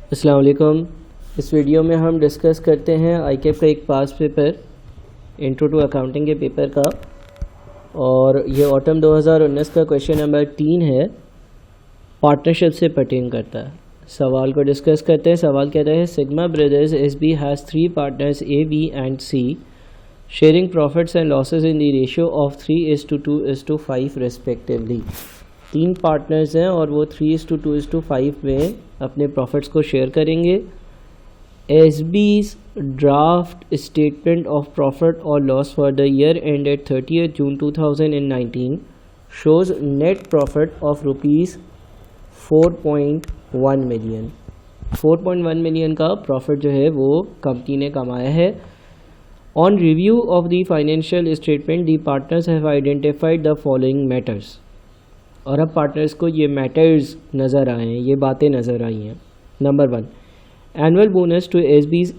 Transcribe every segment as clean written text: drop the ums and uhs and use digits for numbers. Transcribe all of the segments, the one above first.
अस्सलाम वालेकुम। इस वीडियो में हम डिस्कस करते हैं आईकेप का एक पास पेपर इंट्रो टू अकाउंटिंग के पेपर का, और ये ऑटम 2019 का क्वेश्चन नंबर 3 है, पार्टनरशिप से पर्टेन करता है। सवाल को डिस्कस करते हैं। सवाल कहता है Sigma Brothers SB has 3 partners A B and C sharing profits and losses in the ratio of 3:2:5 respectively. 3 partners हैं और वो 3:2:5 में अपने प्रॉफिट्स को शेयर करेंगे। एसबी's ड्राफ्ट स्टेटमेंट ऑफ प्रॉफिट और loss for the year ended 30th June 2019 shows net profit of rupees 4.1 million. 4.1 million का profit जो है वो कंपनी ने कमाया है। On review of the financial statement the partners have identified the following matters. और अब पार्टनर्स को ये मैटर्स नज़र आए हैं, ये बातें नज़र आई हैं। Number 1, annual bonus to SB's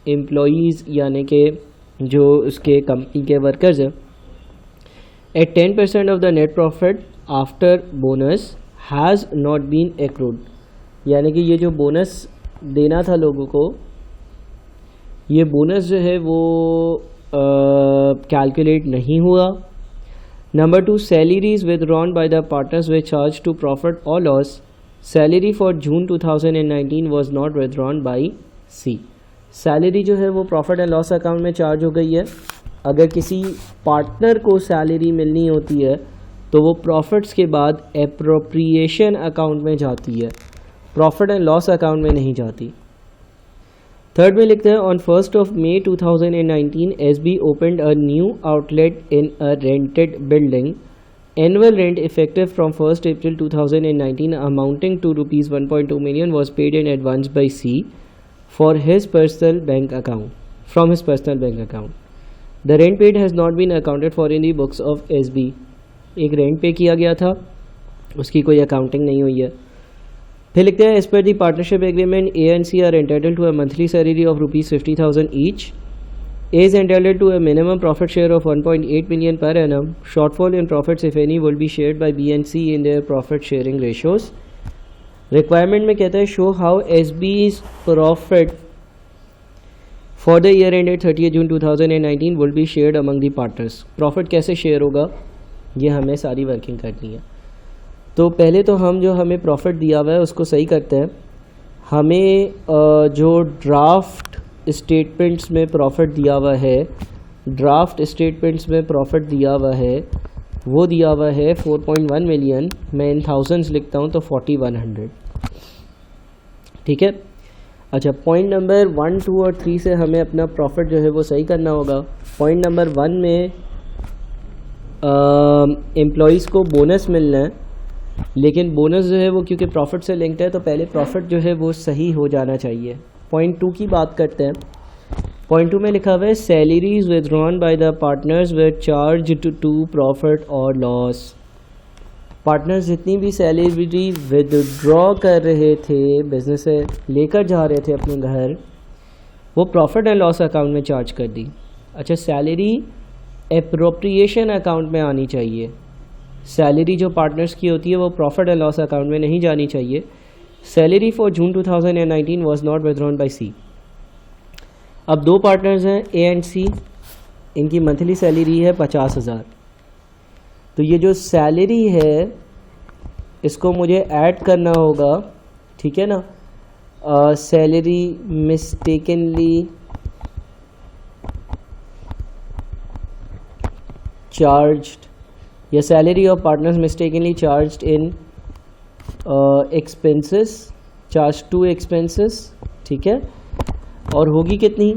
employees यानी कि जो उसके कंपनी के वर्कर्स हैं, at 10% of the net profit after bonus has not been accrued. यानी कि ये जो बोनस देना था लोगों को, ये बोनस जो है वो कैलकुलेट नहीं हुआ। Number 2, salaries withdrawn by the partners were charged to profit or loss. Salary for June 2019 was not withdrawn by C. Salary जो है वो प्रॉफिट एंड लॉस अकाउंट में चार्ज हो गई है। अगर किसी पार्टनर को सैलरी मिलनी होती है तो वो प्रॉफिट्स के बाद एप्रोप्रिएशन अकाउंट में जाती है, प्रॉफिट एंड लॉस अकाउंट में नहीं जाती। थर्ड में लिखते हैं on 1st of May 2019 SB opened a new outlet in a rented building. Annual rent effective from 1st April 2019 amounting to rupees 1.2 million was paid in advance by C for his personal bank account from his personal bank account. The rent paid has not been accounted for in the books of SB. एक rent पे किया गया था, उसकी कोई accounting नहीं हुई है। फिर लिखते हैं as per the partnership agreement A and C are entitled to a monthly salary of ₹50,000 each. A is entitled to a minimum profit share of 1.8 million per annum. Shortfall in profits if any will be shared by B and C in their profit sharing ratios. Requirement में कहता है show how SB's profit for the year ended 30th June 2019 will be shared among the partners. Profit कैसे share होगा, ये हमें सारी working करनी है। तो पहले तो हम जो हमें प्रॉफिट दिया हुआ है उसको सही करते हैं। हमें जो ड्राफ्ट स्टेटमेंट्स में प्रॉफिट दिया हुआ है, ड्राफ्ट स्टेटमेंट्स में प्रॉफिट दिया हुआ है वो दिया हुआ है 4.1 मिलियन। मैं इन थाउजेंड्स लिखता हूँ तो 4100, ठीक है। अच्छा, पॉइंट नंबर 1, 2 और 3 से हमें अपना प्रॉफिट जो है वो सही करना होगा। पॉइंट नंबर 1 में एम्प्लॉयज़ को बोनस मिलना है, लेकिन बोनस जो है वो क्योंकि प्रॉफिट से लिंक्ड है तो पहले प्रॉफिट जो है वो सही हो जाना चाहिए। पॉइंट 2 की बात करते हैं। पॉइंट 2 में लिखा हुआ है salaries withdrawn by the partners were charged to profit और लॉस। पार्टनर्स जितनी भी सैलरी विदड्रॉ कर रहे थे, बिजनेस से लेकर जा रहे थे अपने घर, वो प्रॉफिट एंड लॉस अकाउंट में चार्ज कर दी। अच्छा, सैलरी एप्रोप्रिएशन अकाउंट में आनी चाहिए। सैलरी जो पार्टनर्स की होती है वो प्रॉफिट एंड लॉस अकाउंट में नहीं जानी चाहिए। Salary for June 2019 was not withdrawn by C. अब 2 पार्टनर्स हैं ए एंड सी, इनकी मंथली सैलरी है 50,000। तो ये जो सैलरी है इसको मुझे ऐड करना होगा, ठीक है ना। सैलरी मिस्टेकनली चार्ज्ड या salary of partners mistakenly charged in expenses, charge to expenses, ठीक है। और होगी कितनी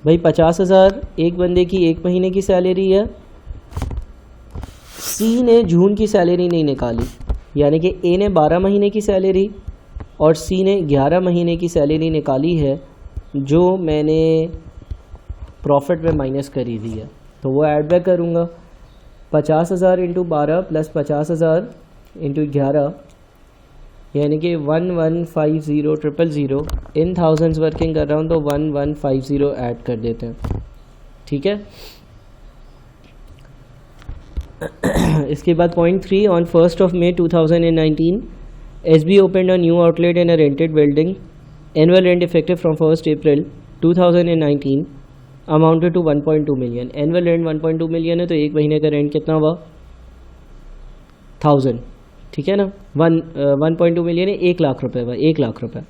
भाई, 50,000 एक बंदे की 1 महीने की सैलरी है। सी ने जून की सैलरी नहीं निकाली, यानी कि ए ने 12 महीने की सैलरी और सी ने 11 महीने की सैलरी निकाली है, जो मैंने प्रॉफिट में माइनस करी दी है। तो वो ऐड बैक करूँगा। 50,000 इंटू 12 प्लस 50,000 इंटू 11, यानी कि 1150,000 इन थाउजेंड्स वर्किंग कर रहा हूँ तो 1150 ऐड कर देते हैं, ठीक है। इसके बाद point 3, on 1st of May 2019 SB opened a new outlet in a rented building. Annual rent effective from 1st April 2019 amounted to 1.2 million. Annual rent 1.2 million है तो एक महीने का रेंट कितना हुआ 1000, ठीक है ना. 1.2 मिलियन है 1 लाख रुपए हुआ, 1 लाख रुपए.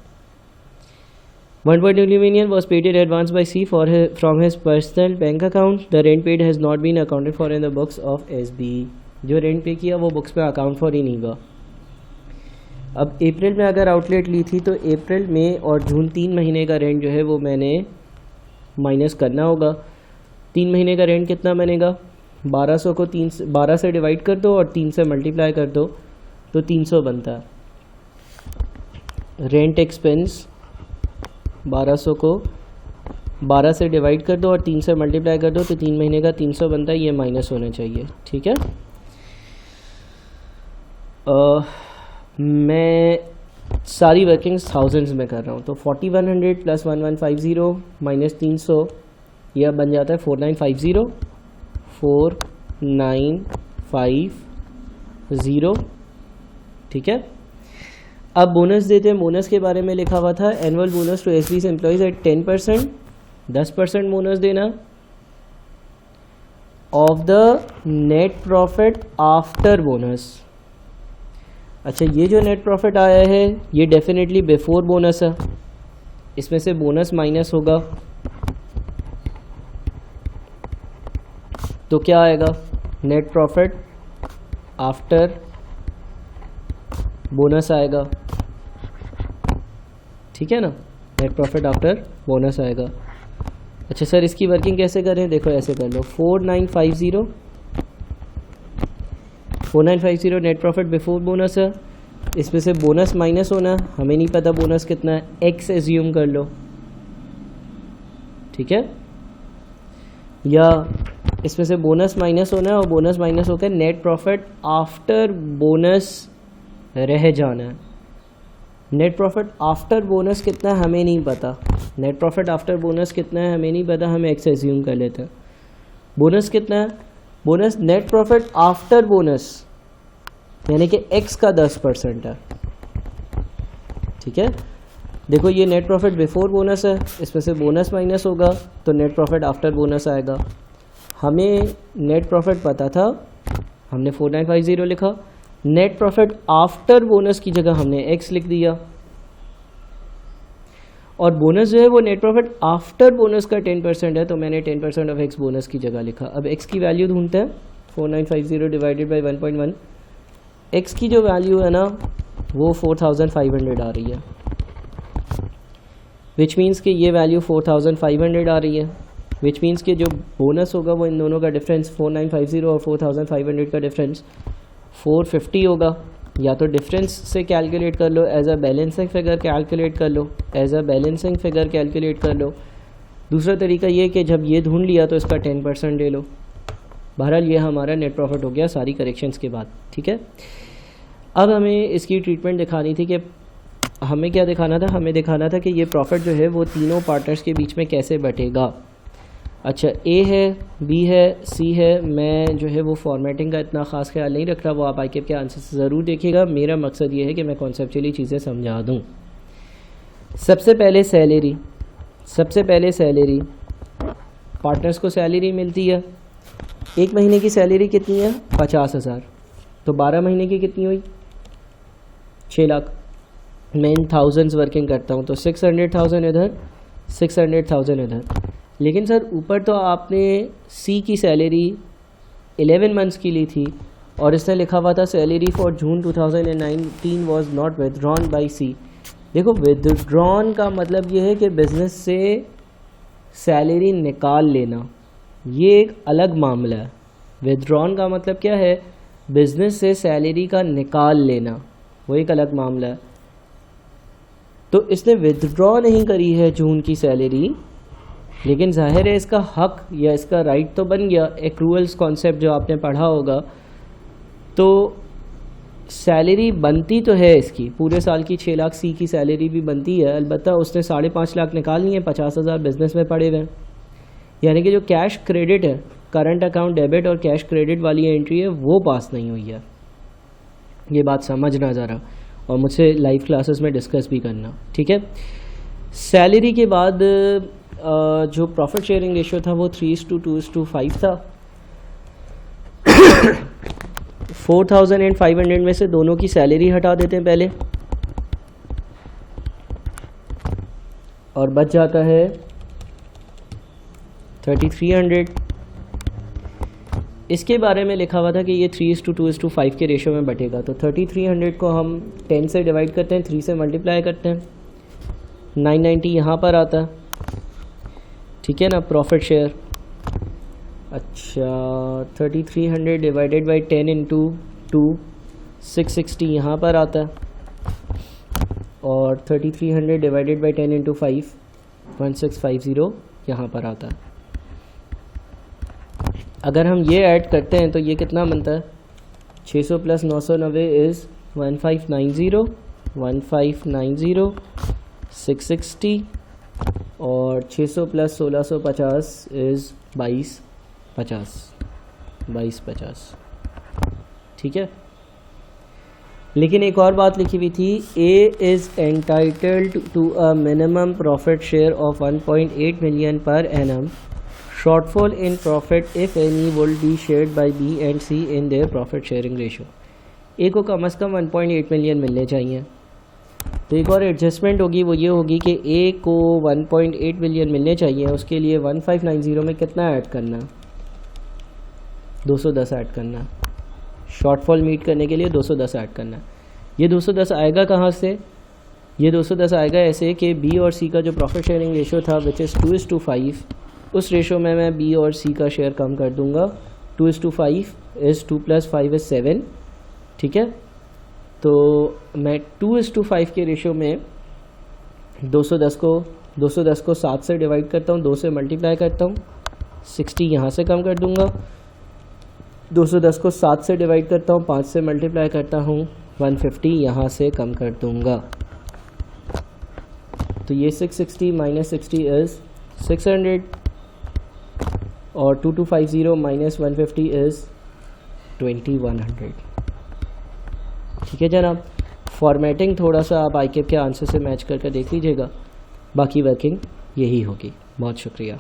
1.2 million was paid in advance by C from his personal bank account. The rent paid has not been accounted for in the books of SB. जो रेंट पे किया वो बुक्स में अकाउंट फॉर ही नहीं हुआ. अब अप्रैल में अगर आउटलेट ली थी तो अप्रैल में और जून 3 महीने का रेंट जो है वो मैंने माइनस करना होगा. 3 महीने का रेंट कितना बनेगा, 1200 को 12 से डिवाइड कर दो और 3 से मल्टीप्लाई कर दो तो 300 बनता है. रेंट एक्सपेंस 1200 को 12 से डिवाइड कर दो और 3 से मल्टीप्लाई कर दो तो 3 महीने का 300 बनता है. ये माइनस होना चाहिए, ठीक है. मैं सारी वर्किंग्स थाउजेंड्स में कर रहा हूँ तो 4100 प्लस 1150 माइनस 300 यह बन जाता है 4950 4950, ठीक है. अब बोनस देते हैं. बोनस के बारे में लिखा हुआ था annual bonus to SB's employees at 10%, 10% bonus देना of the net profit after bonus. अच्छा, ये जो नेट प्रॉफिट आया है ये डेफिनेटली बिफोर बोनस है, इसमें से बोनस माइनस होगा तो क्या आएगा, नेट प्रॉफिट आफ्टर बोनस आएगा, ठीक है ना. नेट प्रॉफिट आफ्टर बोनस आएगा. अच्छा सर इसकी वर्किंग कैसे करें, देखो ऐसे कर लो. 4950 नेट प्रॉफिट बिफोर बोनस है, इसमें से बोनस माइनस होना, हमें नहीं पता बोनस कितना है, एक्स एज्यूम कर लो, ठीक है. या इसमें से बोनस माइनस होना है और बोनस माइनस होकर नेट प्रॉफिट आफ्टर बोनस रह जाना है. नेट प्रॉफिट आफ्टर बोनस कितना है हमें नहीं पता, नेट प्रॉफिट आफ्टर बोनस कितना है हमें नहीं पता, हम एक्स एज्यूम कर लेते हैं. बोनस कितना है, bonus net profit after bonus यानी कि एक्स का 10% है, ठीक है. देखो ये नेट प्रॉफिट बिफोर बोनस है, इसमें से बोनस माइनस होगा तो नेट प्रॉफिट आफ्टर बोनस आएगा. हमें नेट प्रॉफिट पता था, हमने 4950 लिखा. नेट प्रॉफिट आफ्टर बोनस की जगह हमने एक्स लिख दिया और बोनस जो है वो नेट प्रॉफिट आफ्टर बोनस का 10% है तो मैंने 10% ऑफ एक्स बोनस की जगह लिखा. अब एक्स की वैल्यू ढूंढते हैं. 4950 डिवाइडेड बाई 1.1, एक्स की जो वैल्यू है ना वो 4500 आ रही है, विच मीन्स कि ये वैल्यू 4500 आ रही है, विच मीन्स कि जो बोनस होगा वो इन दोनों का डिफरेंस 4950 और 4500 का डिफरेंस 450 होगा. या तो डिफरेंस से कैलकुलेट कर लो, as a balancing figure calculate कर लो, as a balancing figure calculate कर लो. दूसरा तरीका ये कि जब ये ढूंढ लिया तो इसका 10% ले लो. बहरहाल ये हमारा नेट प्रॉफिट हो गया सारी करेक्शंस के बाद, ठीक है. अब हमें इसकी ट्रीटमेंट दिखानी थी कि हमें क्या दिखाना था, हमें दिखाना था कि ये प्रॉफिट जो है वो तीनों पार्टनर्स के बीच में कैसे बटेगा. अच्छा, ए है, बी है, सी है. मैं जो है वो फॉर्मेटिंग का इतना ख़ास ख्याल नहीं रख रहा, वो आप आईकेप के आंसर से ज़रूर देखिएगा. मेरा मकसद ये है कि मैं कॉन्सेप्चुअली चीज़ें समझा दूँ. सबसे पहले सैलरी, पार्टनर्स को सैलरी मिलती है. एक महीने की सैलरी कितनी है 50,000, तो 12 महीने की कितनी हुई 6 लाख. मैं इन थाउजेंड्स वर्किंग करता हूँ तो 600,000 इधर, 600,000 इधर. लेकिन सर ऊपर तो आपने सी की सैलरी 11 मंथ्स की ली थी और इसने लिखा हुआ था salary for June 2019 was not withdrawn by C. देखो विदड्रॉन का मतलब ये है कि बिज़नेस से सैलरी निकाल लेना, ये एक अलग मामला है. विदड्रॉन का मतलब क्या है, बिज़नेस से सैलरी का निकाल लेना, वो एक अलग मामला है. तो इसने विदड्रॉ नहीं करी है जून की सैलरी, लेकिन जाहिर है इसका हक या इसका राइट तो बन गया. एक्रूअल्स कॉन्सेप्ट जो आपने पढ़ा होगा, तो सैलरी बनती तो है इसकी, पूरे साल की 6 लाख सी की सैलरी भी बनती है. अलबत्ता उसने 5.5 लाख निकालनी है, 50,000 बिजनेस में पड़े हुए हैं. यानी कि जो कैश क्रेडिट है, करंट अकाउंट डेबिट और कैश क्रेडिट वाली एंट्री है वो पास नहीं हुई है. ये बात समझना ज़रा. और मुझसे लाइव क्लासेस में डिस्कस भी करना, ठीक है। सैलरी के बाद जो प्रॉफिट शेयरिंग रेशियो था वो 3:2:5 था। 4,500 में से दोनों की सैलरी हटा देते हैं पहले, और बच जाता है 3,300। इसके बारे में लिखा हुआ था कि ये 3:2:5 के रेशो में बटेगा, तो 3,300 को हम 10 से डिवाइड करते हैं, 3 से मल्टीप्लाई करते हैं, 990 यहाँ पर आता है, ठीक है ना, प्रॉफिट शेयर। अच्छा, 3,300 डिवाइडेड बाई 10 इंटू 2, 660 यहाँ पर आता है, और 3,300 डिवाइडेड बाई 10 इंटू 5, 1650 यहाँ पर आता है। अगर हम ये ऐड करते हैं तो ये कितना बनता है, 600 प्लस 990 इज़ 1590, 1590, 660, और 600 प्लस 1650 इज़ 2250, ठीक है। लेकिन एक और बात लिखी हुई थी, A is entitled to a minimum profit share of 1.8 million per annum, shortfall in profit if any will be shared by B and C in their profit sharing ratio. A को कम से कम 1.8 मिलियन मिलने चाहिए। तो एक और adjustment होगी, वो ये होगी कि ए को 1.8 मिलियन मिलने चाहिए, उसके लिए 1590 में कितना ऐड करना, 210 ऐड करना। शॉर्टफॉल मीट करने के लिए 210 ऐड करना। ये 210 आएगा कहाँ से, ये 210 आएगा ऐसे कि बी और सी का जो प्रॉफिट शेयरिंग रेशियो था विच इज़ 2:5, उस रेशो में मैं बी और सी का शेयर कम कर दूंगा। 2:5 इज़ 2 + 5 इज़ 7, ठीक है। तो मैं 2:5 के रेशो में 210 को 7 से डिवाइड करता हूँ, 2 से मल्टीप्लाई करता हूँ, 60 यहाँ से कम कर दूंगा। 210 को 7 से डिवाइड करता हूँ, 5 से मल्टीप्लाई करता हूँ, 150 यहाँ से कम कर दूंगा। तो ये 660 माइनस 60 इज़ 600, और 2250 माइनस 150 इज़ 2100, ठीक है जनाब। फॉर्मेटिंग थोड़ा सा आप ICAP के आंसर से मैच करके देख लीजिएगा, बाकी वर्किंग यही होगी। बहुत शुक्रिया।